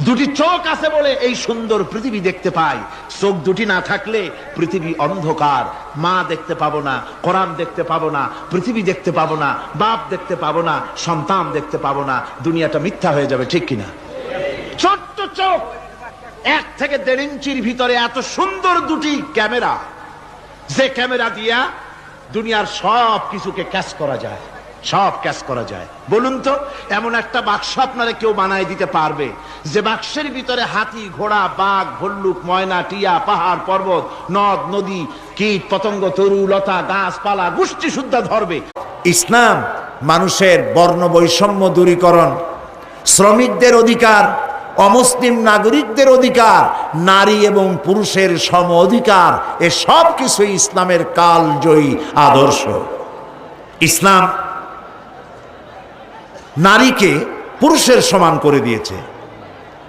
দুটি চোখ আছে বলে এই সুন্দর পৃথিবী দেখতে পাই। চোখ দুটি না থাকলে পৃথিবী অন্ধকার। মা দেখতে পাবো না, কোরআন দেখতে পাবো না, পৃথিবী দেখতে পাবো না, বাপ দেখতে পাবো না, সন্তান দেখতে পাবো না, দুনিয়াটা মিথ্যা হয়ে যাবে, ঠিক কিনা? ছোট্ট চোখ, 1 থেকে 1.5 ইঞ্চির ভিতরে এত সুন্দর দুটি ক্যামেরা, যে ক্যামেরা দিয়া দুনিয়ার সব কিছুকে ক্যাচ করা যায়, সব ক্যাচ করা যায়। বলুন তো, এমন একটা বাক্স আপনারা কেউ বানায় দিতে পারবে যে বাক্সের ভিতরে হাতি, ঘোড়া, বাঘ, ভল্লুক, ময়না, টিয়া, পাহাড়, পর্বত, নদ, নদী, কীট, পতঙ্গ, তরু, লতা, গাছপালা, গোষ্ঠী শুদ্ধা ধরবে? ইসলাম মানুষের বর্ণ বৈষম্য দূরীকরণ, শ্রমিকদের অধিকার, অমুসলিম নাগরিকদের অধিকার, নারী এবং পুরুষের সম অধিকার, এ সব কিছু ইসলামের কালজয়ী আদর্শ। ইসলাম নারীকে পুরুষের সমান করে দিয়েছে।